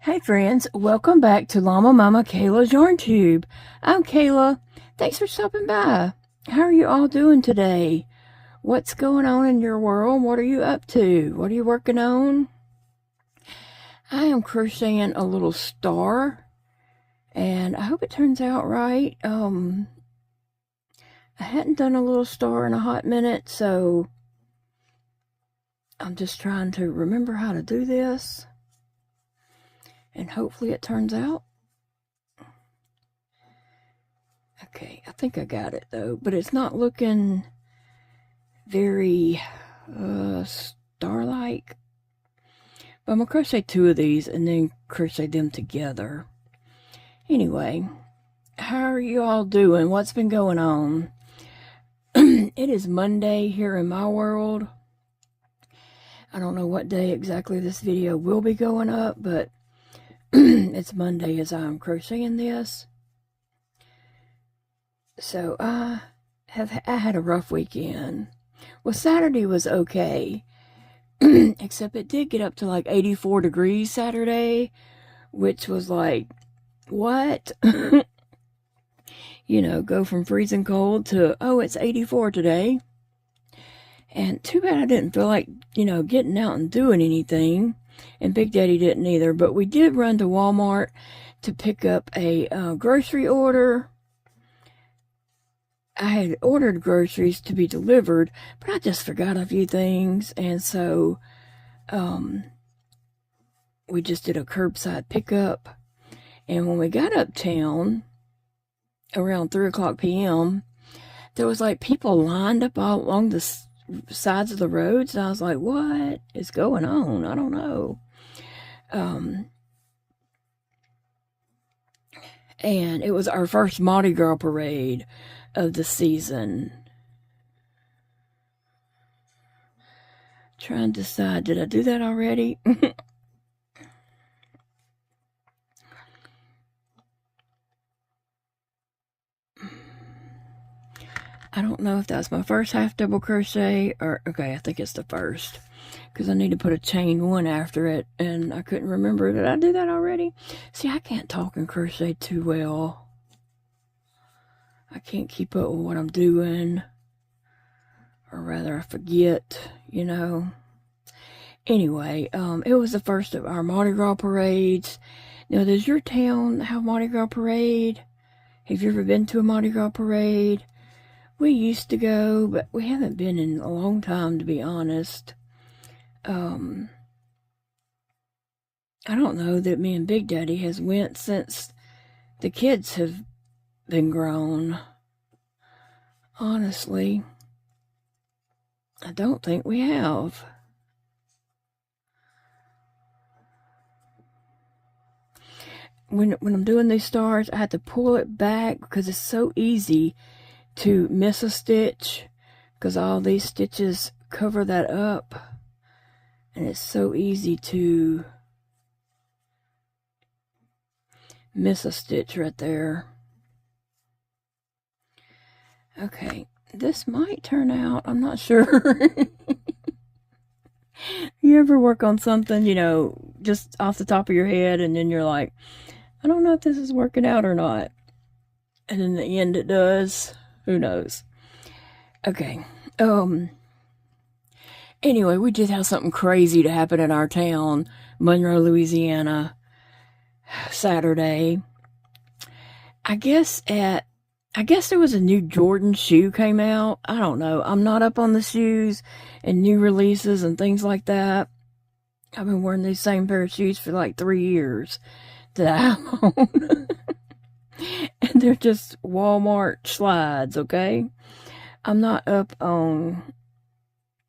Hey friends, welcome back to Llama Mama Kayla's Yarn Tube. I'm Kayla. Thanks for stopping by. How are you all doing today? What's going on in your world? What are you up to? What are you working on? I am crocheting a little star, and I hope it turns out right. I hadn't done a little star in a hot minute, so I'm just trying to remember how to do this. And hopefully it turns out. Okay, I think I got it though, but it's not looking very star-like. But I'm gonna crochet 2 of these and then crochet them together. Anyway, how are you all doing? What's been going on? It is Monday here in my world. I don't know what day exactly this video will be going up, but it's Monday as I'm crocheting this. So I had a rough weekend. Well, Saturday was okay, except it did get up to like 84 degrees Saturday, which was like, what? You know, go from freezing cold to, oh, it's 84 today. And too bad I didn't feel like, you know, getting out and doing anything. And Big Daddy didn't either. But we did run to Walmart to pick up a grocery order. I had ordered groceries to be delivered, but I just forgot a few things. And so we just did a curbside pickup. And when we got uptown around 3 o'clock p.m., there was like people lined up all along the sides of the roads, and I was like, what is going on? I don't know. And it was our first Mardi Gras parade of the season. Trying to decide, did I do that already? I don't know if that's my first half double crochet or, okay, I think it's the first, because I need to put a chain 1 after it, and I couldn't remember. Did I do that already? See, I can't talk and crochet too well. I can't keep up with what I'm doing, or rather I forget, you know. Anyway, it was the first of our Mardi Gras parades. Now, does your town have Mardi Gras parade? Have you ever been to a Mardi Gras parade? We used to go, but we haven't been in a long time, to be honest. I don't know that me and Big Daddy has went since the kids have been grown. Honestly, I don't think we have. When I'm doing these stars, I have to pull it back because it's so easy to miss a stitch, because all these stitches cover that up, and it's so easy to miss a stitch right there. Okay, this might turn out, I'm not sure. You ever work on something, you know, just off the top of your head, and then you're like, I don't know if this is working out or not, and in the end it does. Who knows? Okay. Anyway, we did have something crazy to happen in our town, Monroe, Louisiana, Saturday. I guess there was a new Jordan shoe came out. I don't know. I'm not up on the shoes and new releases and things like that. I've been wearing these same pair of shoes for like 3 years that I own. And they're just Walmart slides, okay? I'm not up on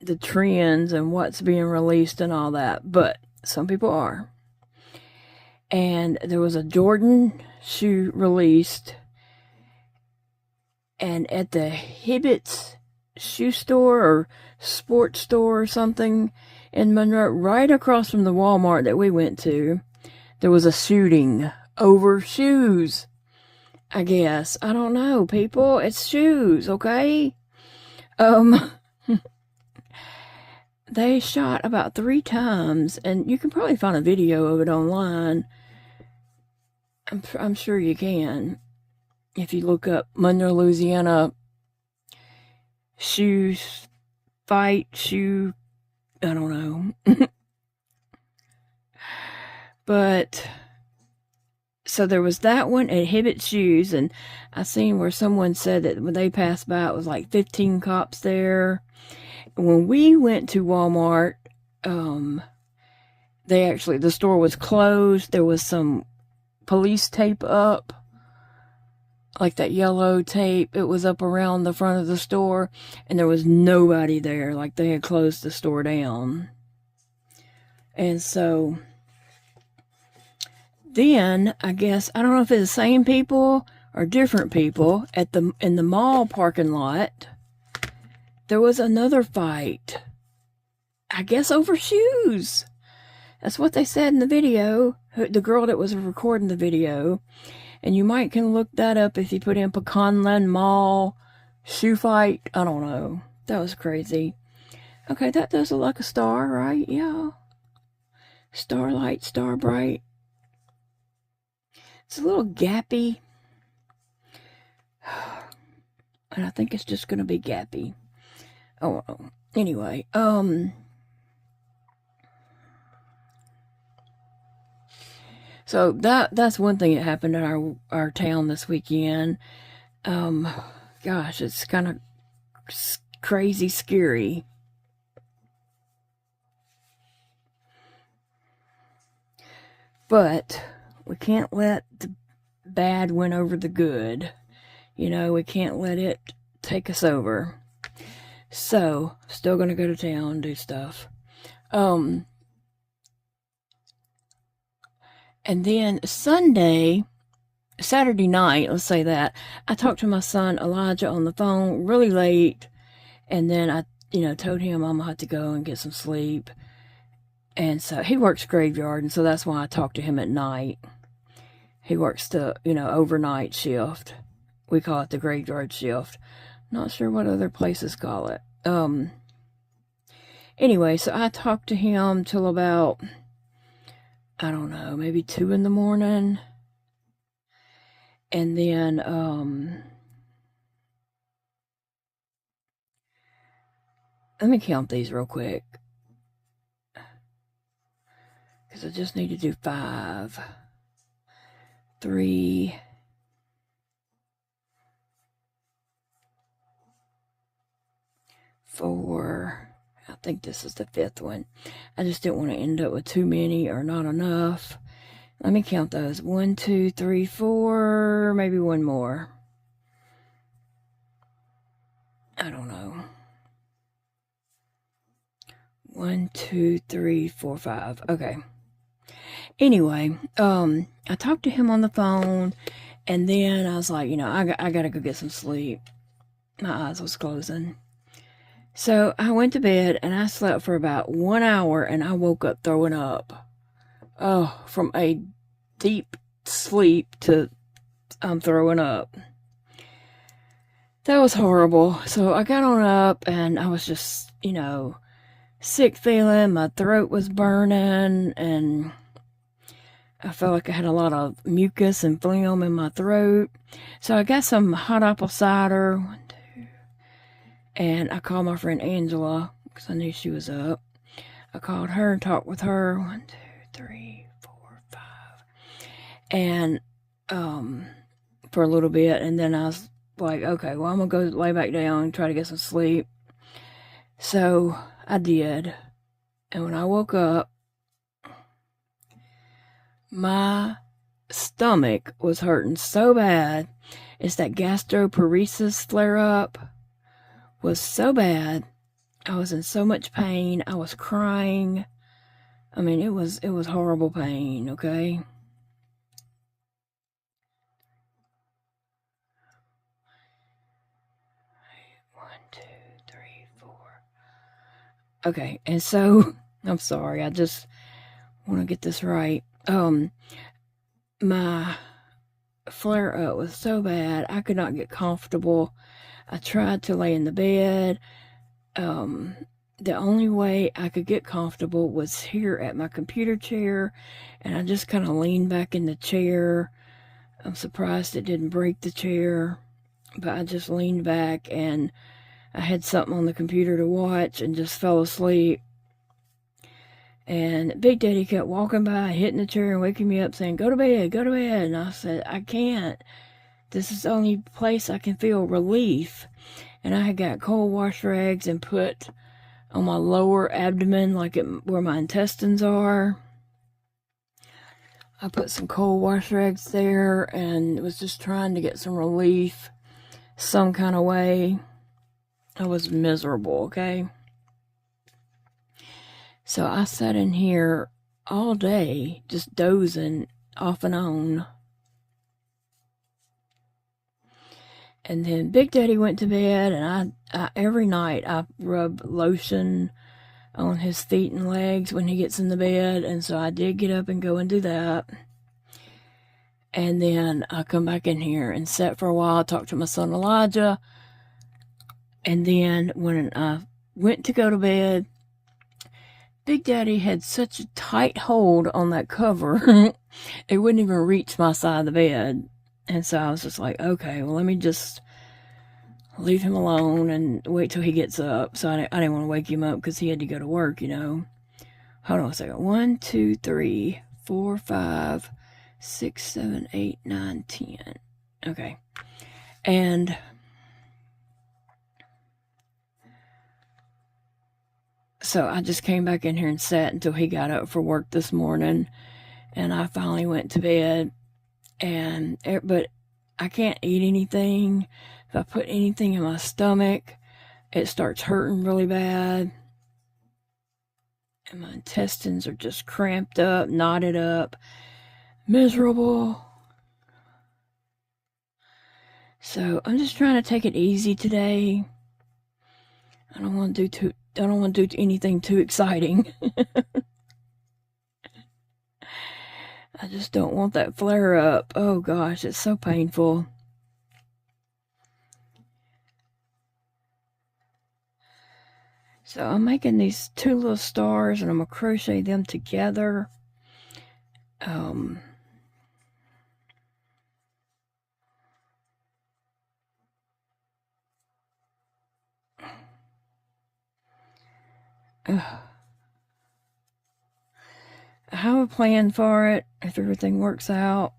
the trends and what's being released and all that, but some people are. And there was a Jordan shoe released, and at the Hibbett's shoe store or sports store or something in Monroe, right across from the Walmart that we went to, there was a shooting over shoes. I guess. I don't know, people. It's shoes, okay? They shot about 3 times, and you can probably find a video of it online. I'm sure you can. If you look up Monroe, Louisiana shoe fight, shoe, I don't know. But, so there was that one at Hibbett Shoes, and I seen where someone said that when they passed by, it was like 15 cops there. When we went to Walmart, the store was closed. There was some police tape up, like that yellow tape. It was up around the front of the store, and there was nobody there. Like they had closed the store down. And so then I guess, I don't know if it's the same people or different people, in the mall parking lot, there was another fight. I guess over shoes. That's what they said in the video. The girl that was recording the video. And you might can look that up if you put in Pecanland Mall shoe fight. I don't know. That was crazy. Okay, that does look like a star, right? Yeah. Starlight, star bright. It's a little gappy. And I think it's just going to be gappy. Oh, anyway. So that's one thing that happened in our town this weekend. Gosh, it's kind of crazy scary. But we can't let the bad win over the good. You know, we can't let it take us over. So, still gonna go to town and do stuff. And then Saturday night, let's say that, I talked to my son Elijah on the phone really late, and then I, told him I'm gonna have to go and get some sleep. And so he works graveyard, and so that's why I talked to him at night. He works the, overnight shift. We call it the graveyard shift. Not sure what other places call it. Anyway, so I talked to him till about, I don't know, maybe 2 in the morning. And then, let me count these real quick. Because I just need to do 5, 3, 4. I think this is the 5th one. I just didn't want to end up with too many or not enough. Let me count those. 1, 2, 3, 4, maybe one more. I don't know. 1, 2, 3, 4, 5. Okay. Anyway, I talked to him on the phone, and then I was like, I gotta go get some sleep. My eyes was closing. So I went to bed, and I slept for about 1 hour, and I woke up throwing up. Oh, from a deep sleep to throwing up. That was horrible. So I got on up, and I was just, sick feeling. My throat was burning, and I felt like I had a lot of mucus and phlegm in my throat. So I got some hot apple cider. 1, 2. And I called my friend Angela because I knew she was up. I called her and talked with her. 1, 2, 3, 4, 5. And for a little bit. And then I was like, okay, well, I'm going to go lay back down and try to get some sleep. So I did. And when I woke up, my stomach was hurting so bad. It's that gastroparesis flare up was so bad. I was in so much pain. I was crying. I mean, it was horrible pain, okay? One, two, three, 4. Okay, and so I'm sorry. I just want to get this right. My flare up was so bad, I could not get comfortable. I tried to lay in the bed. The only way I could get comfortable was here at my computer chair, and I just kind of leaned back in the chair I'm surprised it didn't break the chair, but I just leaned back and I had something on the computer to watch and just fell asleep. And Big Daddy kept walking by, hitting the chair and waking me up saying, go to bed, go to bed. And I said, I can't. This is the only place I can feel relief. And I had got cold wash rags and put on my lower abdomen, like where my intestines are. I put some cold wash rags there and was just trying to get some relief some kind of way. I was miserable, okay? So I sat in here all day just dozing off and on. And then Big Daddy went to bed, and I every night I rub lotion on his feet and legs when he gets in the bed, and so I did get up and go and do that. And then I come back in here and sat for a while, talked to my son Elijah, and then when I went to go to bed, Big Daddy had such a tight hold on that cover, it wouldn't even reach my side of the bed. And so I was just like, okay, well, let me just leave him alone and wait till he gets up. So I didn't want to wake him up because he had to go to work, you know. Hold on a second. 1, 2, 3, 4, 5, 6, 7, 8, 9, 10. Okay. And so I just came back in here and sat until he got up for work this morning. And I finally went to bed. But I can't eat anything. If I put anything in my stomach, it starts hurting really bad. And my intestines are just cramped up, knotted up, miserable. So I'm just trying to take it easy today. I don't want to do anything too exciting. I just don't want that flare up. Oh gosh, it's so painful. So I'm making these 2 little stars and I'm going to crochet them together. I have a plan for it if everything works out.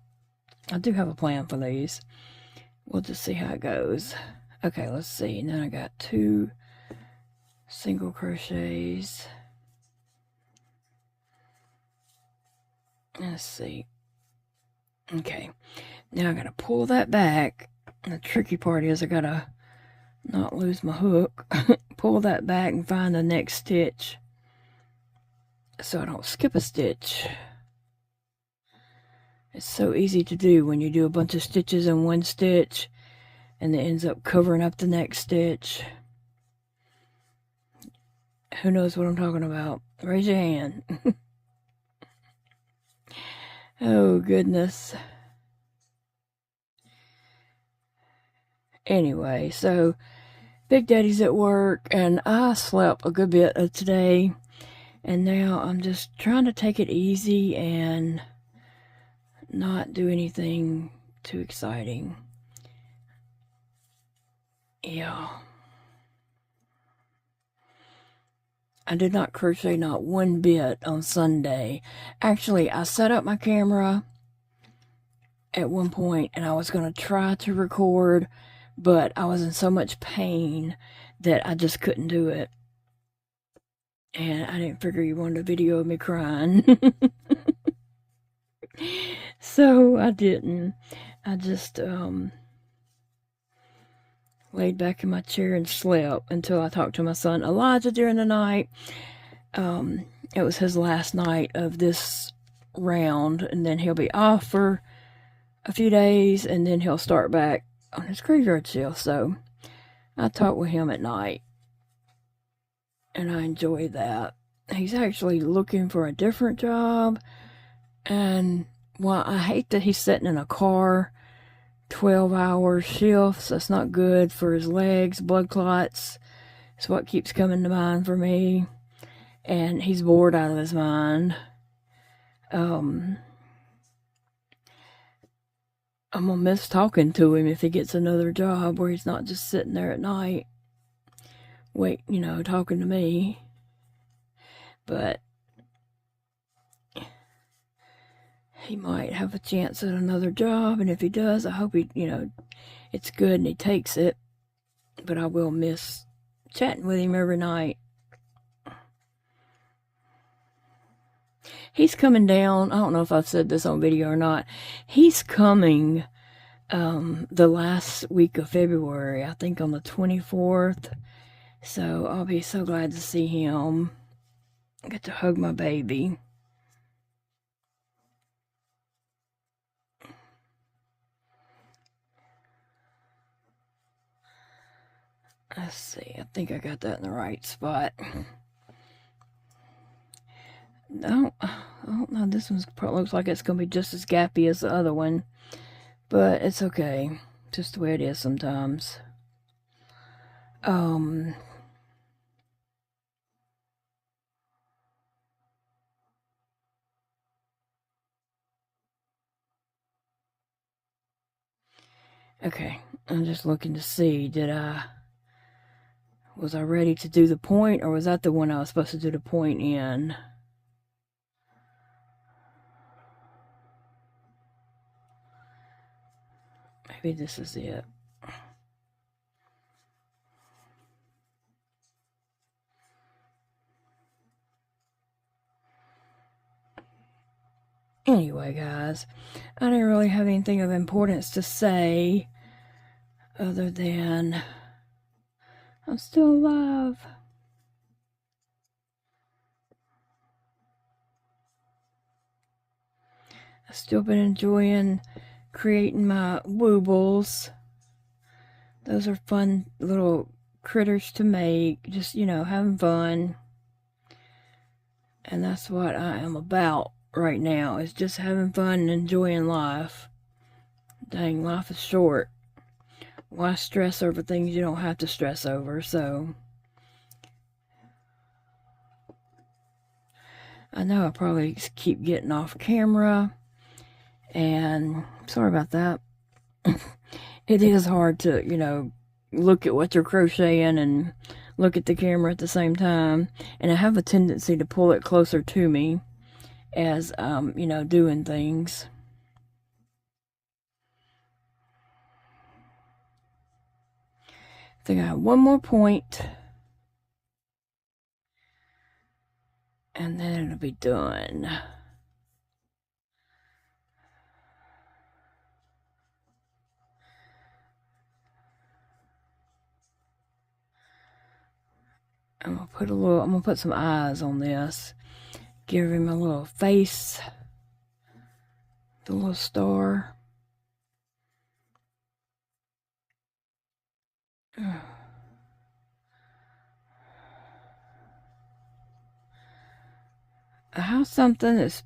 I do have a plan for these. We'll just see how it goes. Okay, let's see. Now I got 2 single crochets. Let's see. Okay, now I gotta pull that back. And the tricky part is I gotta not lose my hook. Pull that back and find the next stitch so I don't skip a stitch. It's so easy to do when you do a bunch of stitches in one stitch and it ends up covering up the next stitch. Who knows what I'm talking about? Raise your hand. Oh, goodness. Anyway, so Big Daddy's at work, and I slept a good bit of today, and now I'm just trying to take it easy and not do anything too exciting. Yeah. I did not crochet not one bit on Sunday. Actually, I set up my camera at one point and I was going to try to record, but I was in so much pain that I just couldn't do it. And I didn't figure you wanted a video of me crying. So I didn't. I just laid back in my chair and slept until I talked to my son Elijah during the night. It was his last night of this round, and then he'll be off for a few days, and then he'll start back on his graveyard shift. So I talked with him at night, and I enjoyed that. He's actually looking for a different job, and well, I hate that he's sitting in a car 12-hour shifts. That's not good for his legs. Blood clots is what keeps coming to mind for me. And he's bored out of his mind. I'm gonna miss talking to him if he gets another job where he's not just sitting there at night, talking to me. But he might have a chance at another job, and if he does, I hope it's good and he takes it. But I will miss chatting with him every night. He's coming down. I don't know if I've said this on video or not. He's coming the last week of February, I think on the 24th. So I'll be so glad to see him. I get to hug my baby. Let's see. I think I got that in the right spot. No, I don't know. This one looks like it's going to be just as gappy as the other one. But it's okay. Just the way it is sometimes. Okay, I'm just looking to see, was I ready to do the point, or was that the one I was supposed to do the point in? Maybe this is it. Anyway, guys, I didn't really have anything of importance to say other than I'm still alive. I've still been enjoying creating my woobles. Those are fun little critters to make, just, having fun. And that's what I am about right now, is just having fun and enjoying life. Dang, life is short. Why stress over things you don't have to stress over? So I know I probably keep getting off camera, and sorry about that. It is hard to, look at what you're crocheting and look at the camera at the same time. And I have a tendency to pull it closer to me as, doing things. I think I have one more point, and then it'll be done. I'm gonna put some eyes on this. Give him a little face. The little star. I have something that's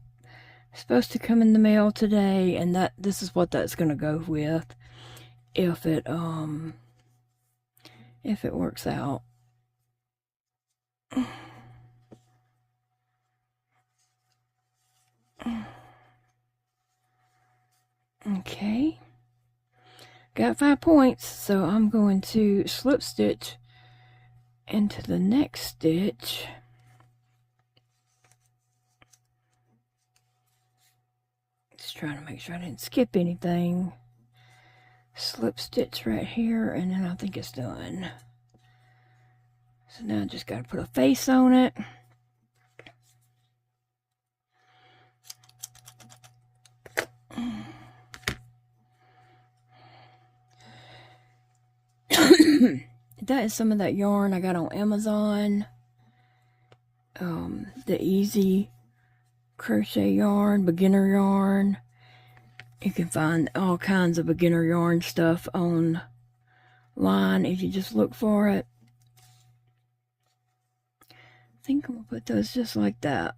supposed to come in the mail today, and this is what that's gonna go with if it works out. Okay, got 5 points, so I'm going to slip stitch into the next stitch. Just trying to make sure I didn't skip anything. Slip stitch right here, and then I think it's done. So now I just got to put a face on it. That is some of that yarn I got on Amazon. The easy crochet yarn, beginner yarn. You can find all kinds of beginner yarn stuff online if you just look for it. I think I'm gonna put those just like that.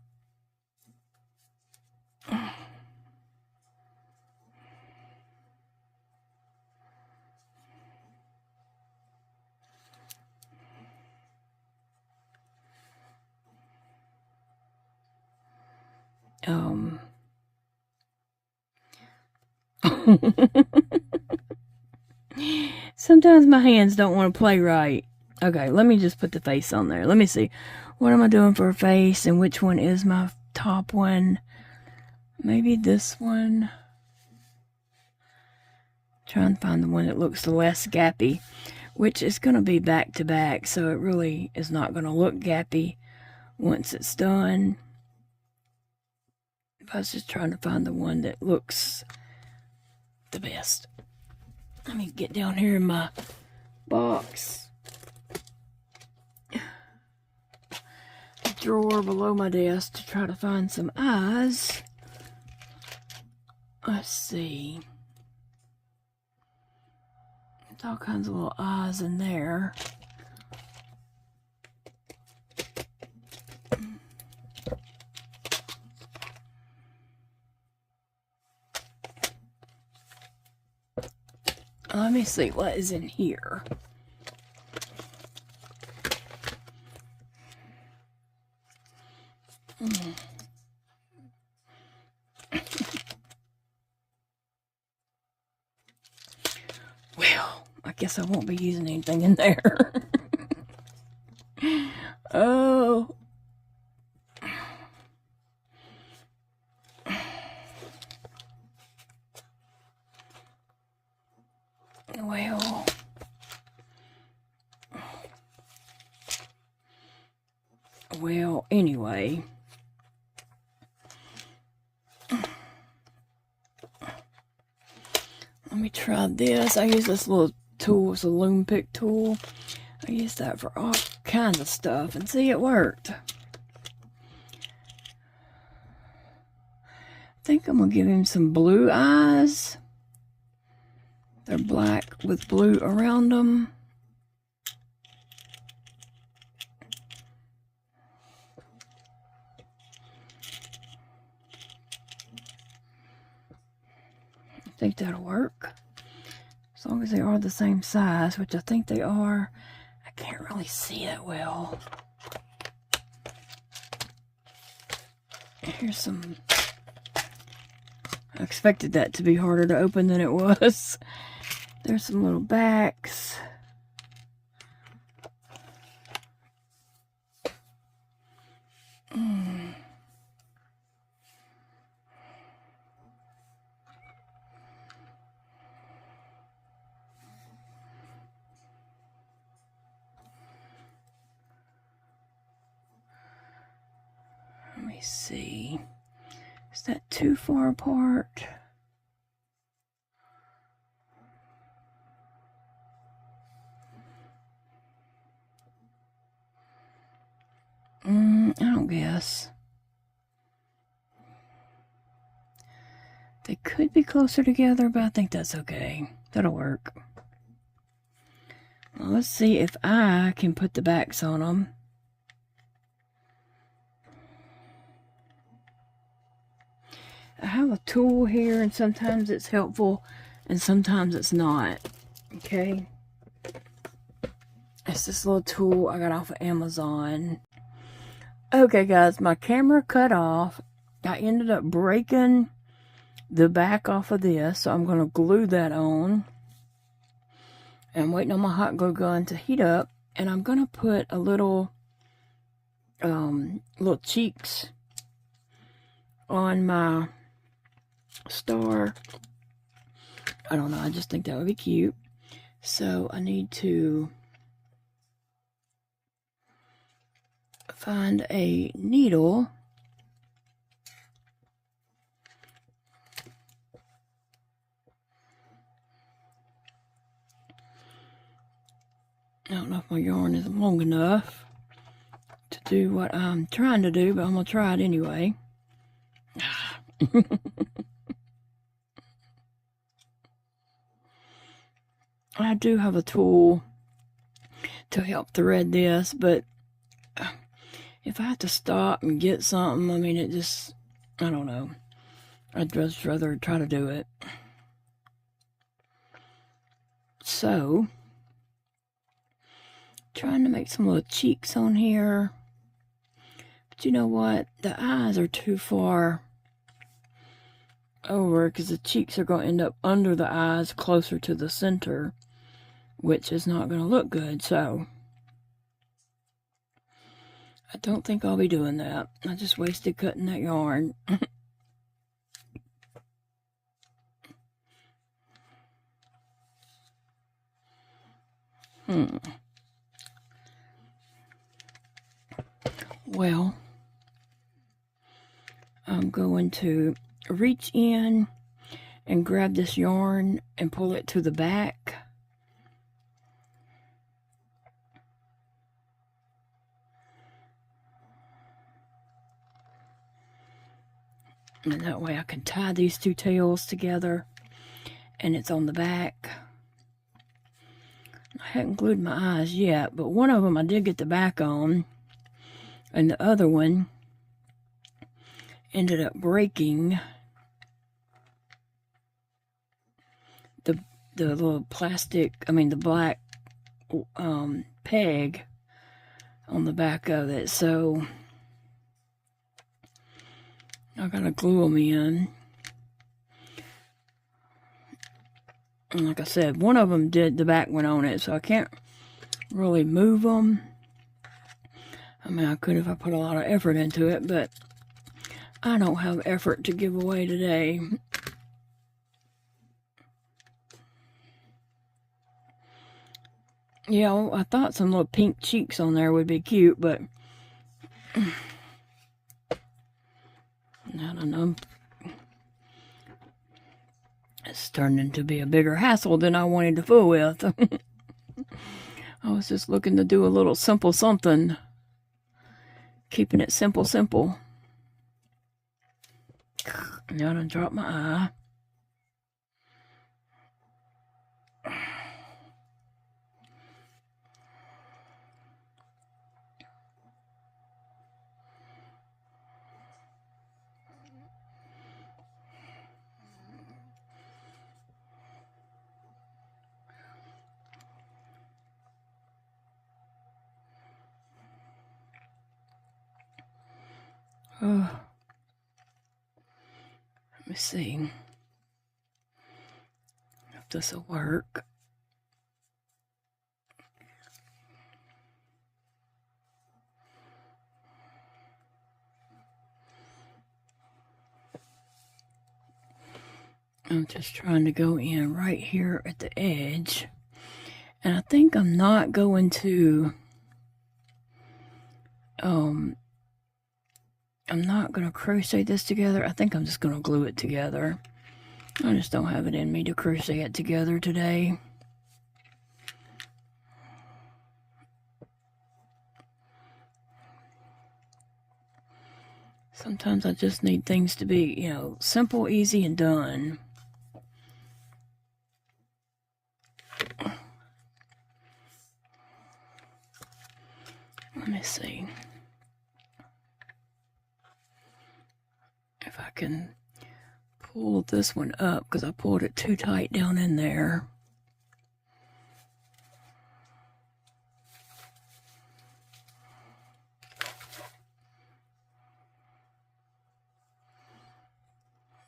Sometimes my hands don't want to play right. Okay, let me just put the face on there. Let me see. What am I doing for a face, and which one is my top one? Maybe this one. Try and find the one that looks the less gappy, which is going to be back to back, so it really is not going to look gappy once it's done. I was just trying to find the one that looks the best. Let me get down here in my box. Drawer below my desk to try to find some eyes. Let's see. There's all kinds of little eyes in there. Let me see what is in here. Well, I guess I won't be using anything in there. Oh. Well, anyway. Let me try this. I use this little tool. It's a loom pick tool. I use that for all kinds of stuff. And see, it worked. I think I'm going to give him some blue eyes. They're black with blue around them. I think that'll work. As long as they are the same size, which I think they are. I can't really see that well. Here's some... I expected that to be harder to open than it was. There's some little backs. Let me see. Is that too far apart? I don't guess. They could be closer together, but I think that's okay. That'll work. Well, let's see if I can put the backs on them. I have a tool here, and sometimes it's helpful, and sometimes it's not. Okay? It's this little tool I got off of Amazon. Okay, guys, my camera cut off. I ended up breaking the back off of this, so I'm going to glue that on. And I'm waiting on my hot glue gun to heat up, and I'm going to put a little cheeks on my star. I don't know, I just think that would be cute. So I need to find a needle. I don't know if my yarn is long enough to do what I'm trying to do, but I'm going to try it anyway. I do have a tool to help thread this, but if I have to stop and get something, I mean, it just, I don't know. I'd just rather try to do it. So, trying to make some little cheeks on here. But you know what? The eyes are too far over because the cheeks are going to end up under the eyes closer to the center, which is not going to look good. So I don't think I'll be doing that. I just wasted cutting that yarn. Well, I'm going to reach in and grab this yarn and pull it to the back. And that way I can tie these two tails together and it's on the back. I haven't glued my eyes yet, but one of them I did get the back on, and the other one ended up breaking the little plastic, the black peg on the back of it, so I gotta glue them in. And like I said, one of them did, the back went on it, so I can't really move them. I could if I put a lot of effort into it, but I don't have effort to give away today. Yeah, I thought some little pink cheeks on there would be cute, but I don't know. It's turning to be a bigger hassle than I wanted to fool with. I was just looking to do a little simple something. Keeping it simple, simple. Now I done dropped my eye. Oh. Let me see if this will work. I'm just trying to go in right here at the edge. And I think I'm not going to, I'm not going to crochet this together. I think I'm just going to glue it together. I just don't have it in me to crochet it together today. Sometimes I just need things to be, simple, easy, and done. Let me see if I can pull this one up because I pulled it too tight down in there.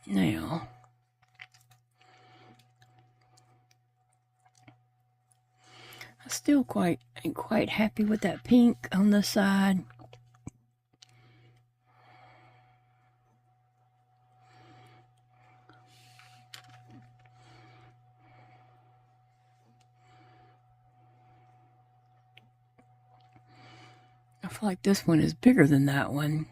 Now, I still ain't quite happy with that pink on this side. I feel like this one is bigger than that one.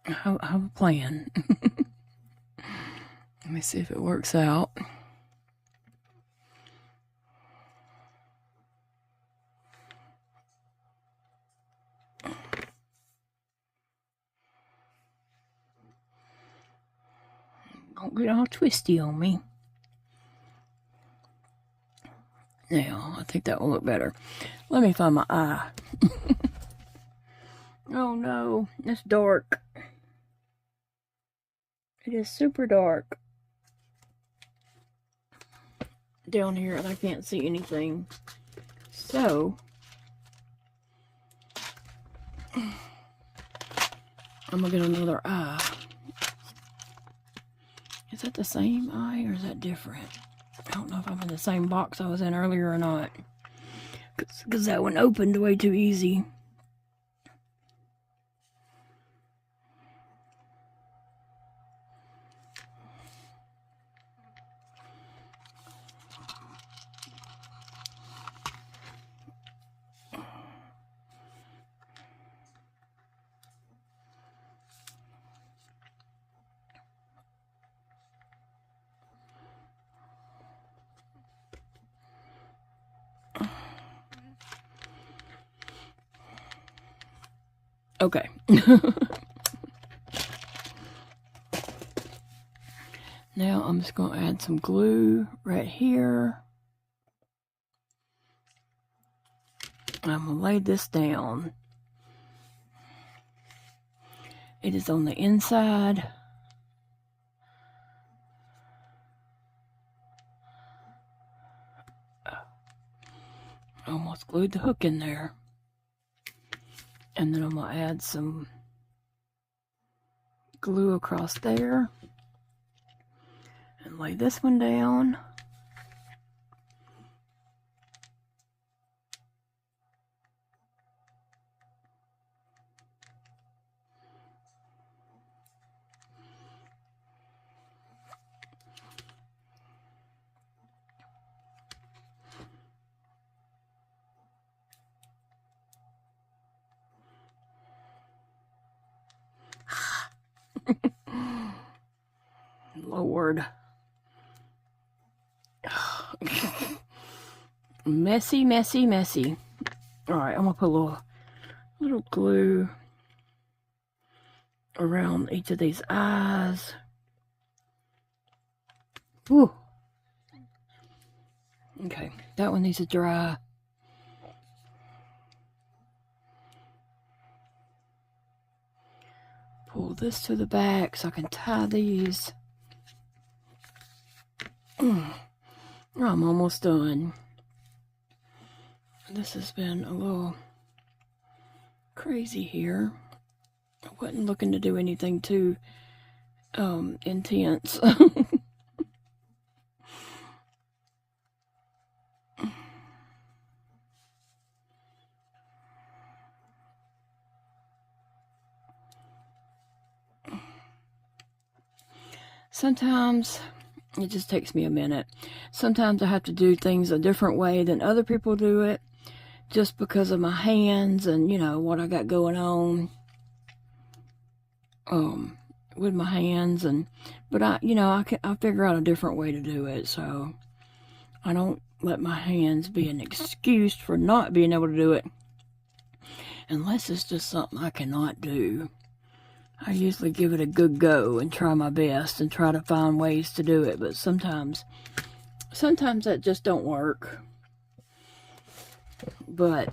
I have a plan. Let me see if it works out. Don't Get all twisty on me. Now, I think that will look better. Let me find my eye. Oh no, it's dark. It is super dark down here, and I can't see anything. So, I'm gonna get another eye. Is that the same eye or is that different? I don't know if I'm in the same box I was in earlier or not. Because that one opened way too easy. Okay. Now I'm just going to add some glue right here. I'm going to lay this down. It is on the inside. Almost glued the hook in there. And then I'm going to add some glue across there. And lay this one down. Lord. Messy, messy, messy. Alright, I'm going to put a little glue around each of these eyes. Whew. Okay, that one needs to dry. Pull this to the back so I can tie these. I'm almost done. This has been a little crazy here. I wasn't looking to do anything too intense. Sometimes it just takes me a minute. Sometimes I have to do things a different way than other people do it, just because of my hands and, you know, what I got going on with my hands. But I figure out a different way to do it, so I don't let my hands be an excuse for not being able to do it, unless it's just something I cannot do. I usually give it a good go and try my best and try to find ways to do it, but sometimes that just don't work. But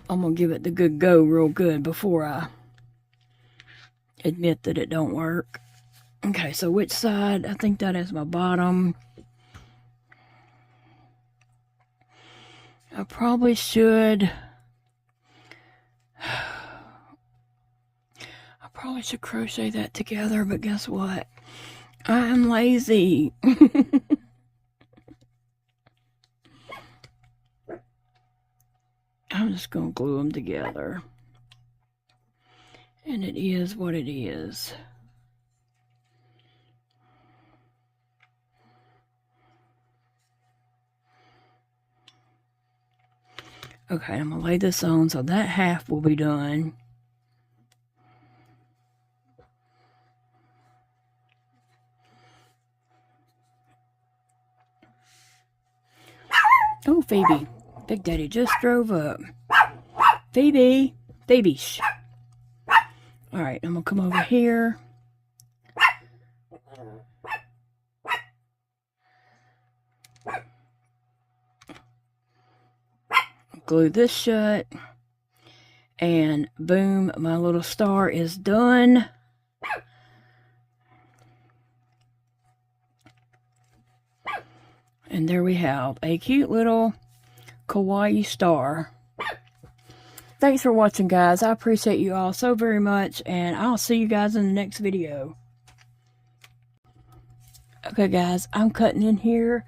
I'm gonna give it the good go real good before I admit that it don't work. Okay, so which side? I think that is my bottom. I probably should crochet that together, but guess what? I'm lazy. I'm just gonna glue them together. And it is what it is. Okay, I'm gonna lay this on so that half will be done. Oh, Phoebe. Big Daddy just drove up. Phoebe. Phoebe, shh. Alright, I'm going to come over here. glue this shut, and boom, my little star is done. And there we have a cute little kawaii star. Thanks for watching, guys. I appreciate you all so very much, and I'll see you guys in the next video. Okay, guys, I'm cutting in here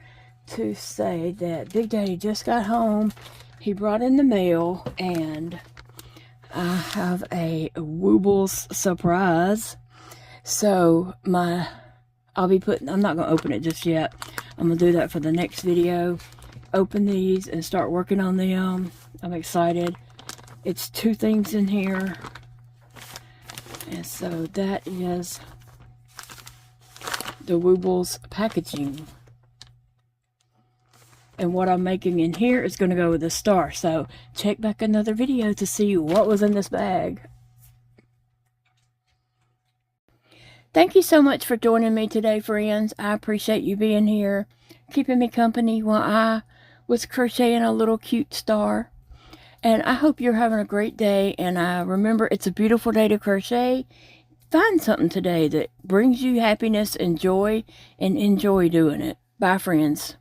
to say that Big Daddy just got home. He brought in the mail, and I have a Woobles surprise. So I'll be putting, I'm not going to open it just yet. I'm going to do that for the next video. Open these and start working on them. I'm excited. It's 2 things in here. And so that is the Woobles packaging. And what I'm making in here is going to go with the star. So check back another video to see what was in this bag. Thank you so much for joining me today, friends. I appreciate you being here, keeping me company while I was crocheting a little cute star. And I hope you're having a great day. And remember, it's a beautiful day to crochet. Find something today that brings you happiness and joy, and enjoy doing it. Bye, friends.